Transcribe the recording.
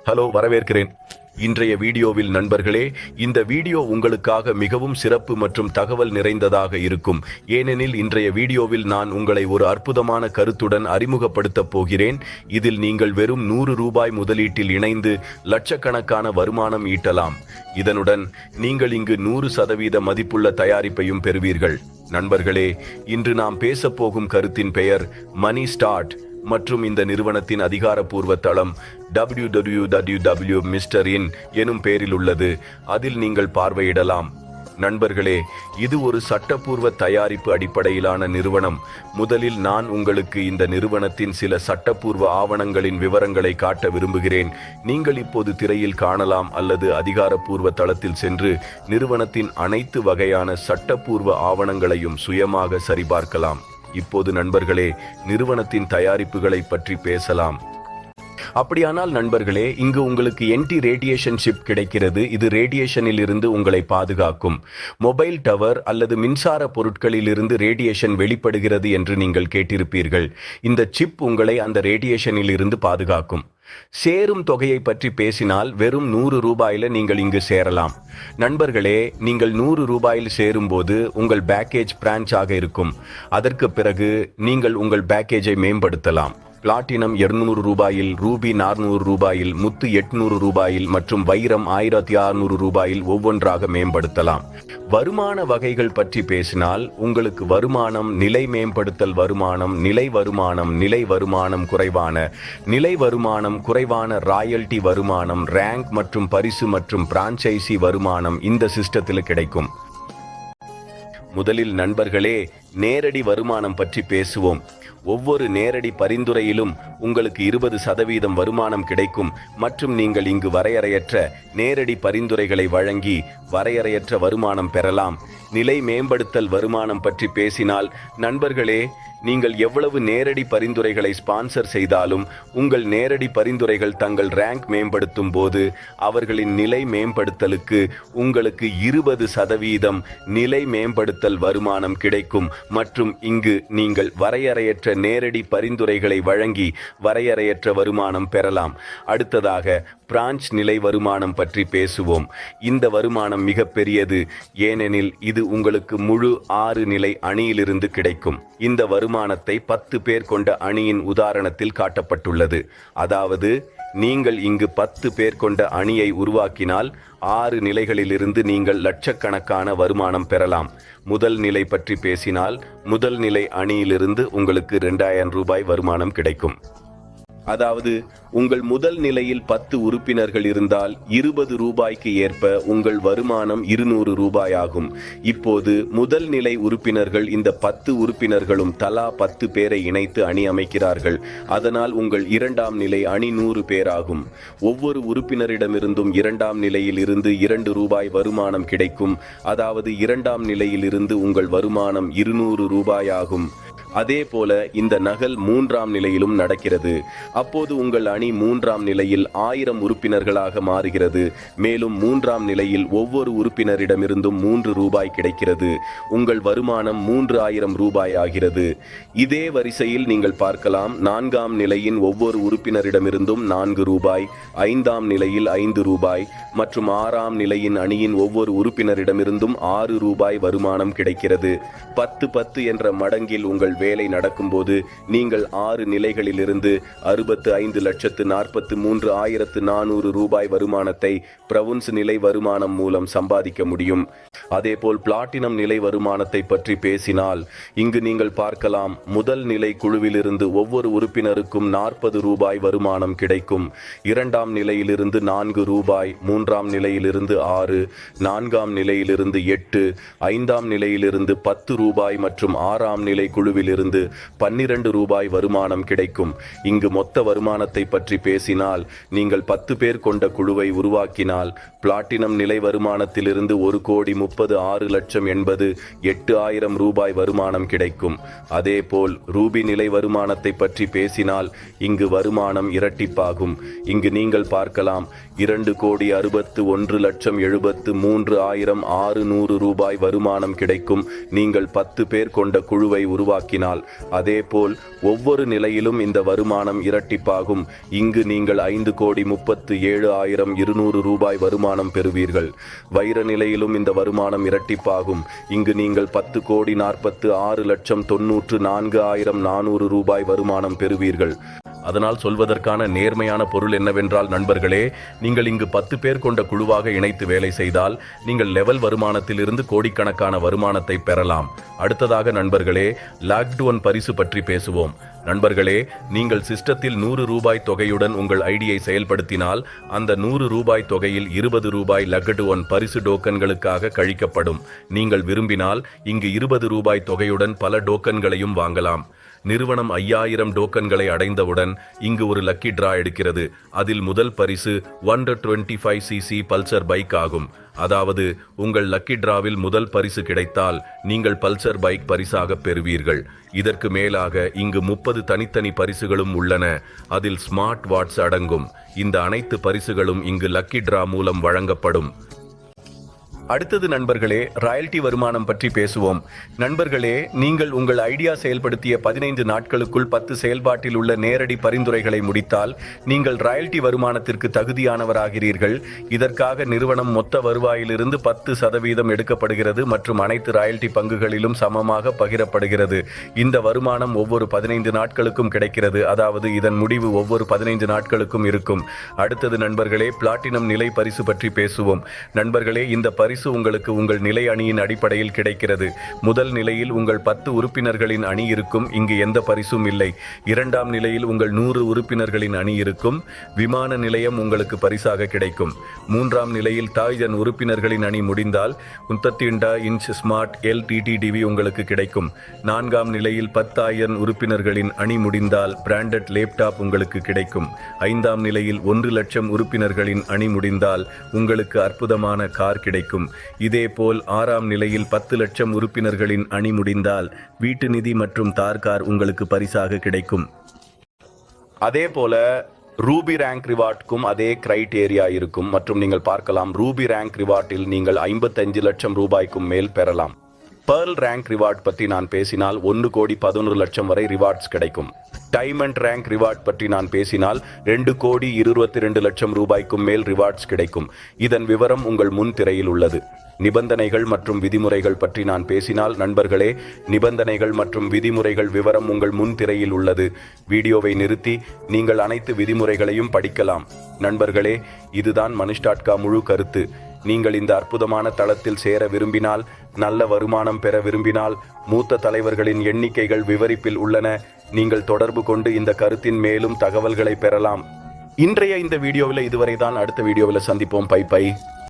Hello, வரவேற்கிறேன். இன்றைய வீடியோவில் நண்பர்களே, இந்த வீடியோ உங்களுக்காக மிகவும் சிறப்பு மற்றும் தகவல் நிறைந்ததாக இருக்கும். ஏனெனில் இன்றைய வீடியோவில் நான் உங்களை ஒரு அற்புதமான கருத்துடன் அறிமுகப்படுத்தப் போகிறேன். இதில் நீங்கள் வெறும் 100 ரூபாய் முதலீட்டில் இணைந்து லட்சக்கணக்கான வருமானம் ஈட்டலாம். இதனுடன் நீங்கள் இங்கு 100% மதிப்புள்ள தயாரிப்பையும் பெறுவீர்கள். நண்பர்களே, இன்று நாம் பேசப்போகும் கருத்தின் பெயர் மணி ஸ்டார்ட் மற்றும் இந்த நிறுவனத்தின் அதிகாரப்பூர்வ தளம் www.mr.in எனும் பெயரில் உள்ளது. அதில் நீங்கள் பார்வையிடலாம். நண்பர்களே, இது ஒரு சட்டப்பூர்வ தயாரிப்பு அடிப்படையிலான நிறுவனம். முதலில் நான் உங்களுக்கு இந்த நிறுவனத்தின் சில சட்டப்பூர்வ ஆவணங்களின் விவரங்களை காட்ட விரும்புகிறேன். நீங்கள் இப்போது திரையில் காணலாம் அல்லது அதிகாரப்பூர்வ தளத்தில் சென்று நிறுவனத்தின் அனைத்து வகையான சட்டப்பூர்வ ஆவணங்களையும் சுயமாக சரிபார்க்கலாம். இப்போது நண்பர்களே, நிறுவனத்தின் தயாரிப்புகளை பற்றி பேசலாம். அப்படியானால் நண்பர்களே, இங்கு உங்களுக்கு என்டி ரேடியேஷன் சிப் கிடைக்கிறது. இது ரேடியேஷனில் இருந்து உங்களை பாதுகாக்கும். மொபைல் டவர் அல்லது மின்சார பொருட்களில் இருந்து ரேடியேஷன் வெளிப்படுகிறது என்று நீங்கள் கேட்டிருப்பீர்கள். இந்த சிப் உங்களை அந்த ரேடியேஷனில் இருந்து பாதுகாக்கும். சேரும் தொகையை பற்றி பேசினால் வெறும் 100 ரூபாயில நீங்கள் இங்கு சேரலாம். நண்பர்களே, நீங்கள் 100 ரூபாயில் சேரும்போது உங்கள் பேக்கேஜ் பிரான்ச்சாக இருக்கும். அதற்கு பிறகு நீங்கள் உங்கள் பேக்கேஜை மேம்படுத்தலாம். பிளாட்டினம் 200 ரூபாயில், ரூபி 400 ரூபாயில், முத்து 800 ரூபாயில் மற்றும் வைரம் 1600 ரூபாயில் ஒவ்வொன்றாக மேம்படுத்தலாம். வருமான வகைகள் பற்றி பேசினால் உங்களுக்கு வருமானம், நிலை மேம்படுத்தல் வருமானம், நிலை வருமானம், நிலை வருமானம் குறைவான, நிலை வருமானம் குறைவான, ராயல்டி வருமானம், ரேங்க் மற்றும் பரிசு மற்றும் பிரான்ச்சைசி வருமானம் இந்த சிஸ்டத்தில் கிடைக்கும். முதலில் நண்பர்களே, நேரடி வருமானம் பற்றி பேசுவோம். ஒவ்வொரு நேரடி பரிந்துரையிலும் உங்களுக்கு 20% வருமானம் கிடைக்கும் மற்றும் நீங்கள் இங்கு வரையறையற்ற நேரடி பரிந்துரைகளை வழங்கி வரையறையற்ற வருமானம் பெறலாம். நிலை மேம்படுத்தல் வருமானம் பற்றி பேசினால் நண்பர்களே, நீங்கள் எவ்வளவு நேரடி பரிந்துரைகளை ஸ்பான்சர் செய்தாலும் உங்கள் நேரடி பரிந்துரைகள் தங்கள் ரேங்க் மேம்படுத்தும் போது அவர்களின் நிலை மேம்படுத்தலுக்கு உங்களுக்கு 20% நிலை மேம்படுத்தல் வருமானம் கிடைக்கும். மற்றும் இங்கு நீங்கள் வரையறையற்ற நேரடி பரிந்துரைகளை வழங்கி வரையறையற்ற வருமானம் பெறலாம். அடுத்ததாக பிரான்ச் நிலை வருமானம் பற்றி பேசுவோம். இந்த வருமானம் மிக பெரியது, ஏனெனில் இது உங்களுக்கு முழு 6 நிலை அணியிலிருந்து கிடைக்கும். இந்த வருமானத்தை 10 பேர் கொண்ட அணியின் உதாரணத்தில் காட்டப்பட்டுள்ளது. அதாவது நீங்கள் இங்கு 10 பேர் கொண்ட அணியை உருவாக்கினால் 6 நிலைகளிலிருந்து நீங்கள் லட்சக்கணக்கான வருமானம் பெறலாம். முதல் நிலை பற்றி பேசினால் முதல் நிலை அணியிலிருந்து உங்களுக்கு 2000 ரூபாய் வருமானம் கிடைக்கும். அதாவது உங்கள் முதல் நிலையில் 10 உறுப்பினர்கள் இருந்தால் 20 ரூபாய்க்கு ஏற்ப உங்கள் வருமானம் 200 ரூபாய் ஆகும். இப்போது முதல் நிலை உறுப்பினர்கள் இந்த 10 உறுப்பினர்களும் தலா 10 பேரை இணைத்து அணி அமைக்கிறார்கள். அதனால் உங்கள் இரண்டாம் நிலை அணி 100 பேர் ஆகும். ஒவ்வொரு உறுப்பினரிடமிருந்தும் இரண்டாம் நிலையில் இருந்து 2 ரூபாய் வருமானம் கிடைக்கும். அதாவது இரண்டாம் நிலையில் இருந்து உங்கள் வருமானம் 200 ரூபாய் ஆகும். அதே போல இந்த நகல் 3ஆம் நிலையிலும் நடக்கிறது. அப்போது உங்கள் அணி 3ஆம் நிலையில் 1000 உறுப்பினர்களாக மாறுகிறது. மேலும் 3ஆம் நிலையில் ஒவ்வொரு உறுப்பினரிடமிருந்தும் 3 ரூபாய் கிடைக்கிறது. உங்கள் வருமானம் 3000 ரூபாய் ஆகிறது. இதே வரிசையில் நீங்கள் பார்க்கலாம். 4ஆம் நிலையின் ஒவ்வொரு உறுப்பினரிடமிருந்தும் 4 ரூபாய், 5ஆம் நிலையில் 5 ரூபாய் மற்றும் 6ஆம் நிலையின் அணியின் ஒவ்வொரு உறுப்பினரிடமிருந்தும் 6 ரூபாய் வருமானம் கிடைக்கிறது. 10 என்ற மடங்கில் உங்கள் வேலை நடக்கும்போது நீங்கள் 6 நிலைகளிலிருந்து 65,43,400 ரூபாய் வருமானத்தை பிரவுன்ஸ் நிலை வருமானம் மூலம் சம்பாதிக்க முடியும். அதேபோல் பிளாட்டினம் நிலை வருமானத்தை பற்றி பேசினால் இங்கு நீங்கள் பார்க்கலாம். முதல் நிலை குழுவிலிருந்து ஒவ்வொரு உறுப்பினருக்கும் 40 ரூபாய் வருமானம் கிடைக்கும். 2ஆம் நிலையிலிருந்து 4 ரூபாய், 3ஆம் நிலையிலிருந்து 6, 4ஆம் நிலையிலிருந்து 8, 5ஆம் நிலையிலிருந்து 10 ரூபாய் மற்றும் 6ஆம் நிலை குழுவில் இருந்து 12 ரூபாய் வருமானம் கிடைக்கும். இங்கு மொத்த வருமானத்தை பற்றி பேசினால் நீங்கள் 10 பேர் கொண்ட குழுவை உருவாக்கினால் பிளாட்டினம் நிலை வருமானத்திலிருந்து 1,30,00,000 30 6,80,000 ரூபாய் வருமானம் கிடைக்கும். அதேபோல் ரூபி நிலை வருமானத்தை பற்றி பேசினால் இங்கு வருமானம் இரட்டிப்பாகும். இங்கு நீங்கள் பார்க்கலாம் 2,61,73,600 ரூபாய் வருமானம் கிடைக்கும் நீங்கள் 10 பேர் கொண்ட குழுவை உருவாக்கினால். அதேபோல் ஒவ்வொரு நிலையிலும் இந்த வருமானம் இரட்டிப்பாகும். இங்கு நீங்கள் 5,37,200 ரூபாய் வருமானம் பெறுவீர்கள். வைர நிலையிலும் இந்த வருமானம் இரட்டிப்பாகும். இங்கு நீங்கள் 10,46,94,400 ரூபாய் வருமானம் பெறுவீர்கள். அதனால் சொல்வதற்கான நேர்மையான பொருள் என்னவென்றால் நண்பர்களே, நீங்கள் இங்கு 10 பேர் கொண்ட குழுவாக இணைத்து வேலை செய்தால் நீங்கள் லெவல் வருமானத்திலிருந்து கோடிக்கணக்கான வருமானத்தை பெறலாம். அடுத்ததாக நண்பர்களே, லாக்ட் ஒன் பரிசு பற்றி பேசுவோம். நண்பர்களே, நீங்கள் சிஸ்டத்தில் 100 ரூபாய் தொகையுடன் உங்கள் ஐடியை செயல்படுத்தினால் அந்த 100 ரூபாய் தொகையில் 20 ரூபாய் லக்ட் ஒன் பரிசு டோக்கன்களுக்காக கழிக்கப்படும். நீங்கள் விரும்பினால் இங்கு 20 ரூபாய் தொகையுடன் பல டோக்கன்களையும் வாங்கலாம். நிறுவனம் 5000 டோக்கன்களை அடைந்தவுடன் இங்கு ஒரு லக்கி டிரா எடுக்கிறது. அதில் முதல் பரிசு 125cc பல்சர் பைக் ஆகும். அதாவது உங்கள் லக்கி டிராவில் முதல் பரிசு கிடைத்தால் நீங்கள் பல்சர் பைக் பரிசாக பெறுவீர்கள். இதற்கு மேலாக இங்கு 30 தனித்தனி பரிசுகளும் உள்ளன. அதில் ஸ்மார்ட் வாட்ச் அடங்கும். இந்த அனைத்து பரிசுகளும் இங்கு லக்கி டிரா மூலம் வழங்கப்படும். அடுத்தது நண்பர்களே, ராயல்டி வருமானம் பற்றி பேசுவோம். நண்பர்களே, நீங்கள் உங்கள் ஐடியா செயல்படுத்திய 15 நாட்களுக்குள் 10 செயல்பாட்டில் உள்ள நேரடி பரிந்துரைகளை முடித்தால் நீங்கள் ராயல்டி வருமானத்திற்கு தகுதியானவராகிறீர்கள். இதற்காக நிறுவனம் மொத்த வருவாயிலிருந்து 10% எடுக்கப்படுகிறது மற்றும் அனைத்து ராயல்டி பங்குகளிலும் சமமாக பகிரப்படுகிறது. இந்த வருமானம் ஒவ்வொரு 15 நாட்களுக்கும் கிடைக்கிறது. அதாவது இதன் முடிவு ஒவ்வொரு 15 நாட்களுக்கும் இருக்கும். அடுத்தது நண்பர்களே, பிளாட்டினம் நிலை பரிசு பற்றி பேசுவோம். நண்பர்களே, இந்த பரிசு உங்களுக்கு உங்கள் நிலை அணியின் அடிப்படையில் கிடைக்கிறது. முதல் நிலையில் உங்கள் 10 உறுப்பினர்களின் அணி இருக்கும். இங்கு எந்த பரிசும் இல்லை. இரண்டாம் நிலையில் உங்கள் 100 உறுப்பினர்களின் அணி இருக்கும். விமான நிலையம் உங்களுக்கு பரிசாக கிடைக்கும். மூன்றாம் நிலையில் 1000 உறுப்பினர்களின் அணி முடிந்தால் 32 இன்ச் ஸ்மார்ட் LTTV உங்களுக்கு கிடைக்கும். நான்காம் நிலையில் 10,000 உறுப்பினர்களின் அணி முடிந்தால் பிராண்டட் லேப்டாப் உங்களுக்கு கிடைக்கும். ஐந்தாம் நிலையில் 1 லட்சம் உறுப்பினர்களின் அணி முடிந்தால் உங்களுக்கு அற்புதமான கார் கிடைக்கும். இதேபோல் 6ஆம் நிலையில் 10 லட்சம் உறுப்பினர்களின் அணி முடிந்தால் வீட்டு நிதி மற்றும் தார் கார் உங்களுக்கு பரிசாக கிடைக்கும். அதேபோல ரூபி ரேங்க் ரிவார்டுக்கும் அதே கிரைட்டேரியா இருக்கும் மற்றும் நீங்கள் பார்க்கலாம், ரூபி ரேங்க் ரிவார்டில் நீங்கள் 55 லட்சம் ரூபாய்க்கும் மேல் பெறலாம். பேர்ல் ரேங்க் ரிவார்ட் பற்றி நான் பேசினால் 1,11,00,000 வரை ரிவார்ட்ஸ் கிடைக்கும். டைமண்ட் ரேங்க் ரிவார்ட் பற்றி நான் பேசினால் 2,22,00,000 ரூபாய்க்கும் மேல் ரிவார்ட்ஸ் கிடைக்கும். இதன் விவரம் உங்கள் முன் திரையில் உள்ளது. நிபந்தனைகள் மற்றும் விதிமுறைகள் பற்றி நான் பேசினால் நண்பர்களே, நிபந்தனைகள் மற்றும் விதிமுறைகள் விவரம் உங்கள் முன் திரையில் உள்ளது. வீடியோவை நிறுத்தி நீங்கள் அனைத்து விதிமுறைகளையும் படிக்கலாம். நண்பர்களே, இதுதான் மனிஷ்.com முழு கருத்து. நீங்கள் இந்த அற்புதமான தளத்தில் சேர விரும்பினால், நல்ல வருமானம் பெற விரும்பினால், மூத்த தலைவர்களின் எண்ணிக்கைகள் விவரிப்பில் உள்ளன. நீங்கள் தொடர்பு கொண்டு இந்த கருத்தின் மேலும் தகவல்களை பெறலாம். இன்றைய இந்த வீடியோவில் இதுவரை தான். அடுத்த வீடியோவில் சந்திப்போம். பை.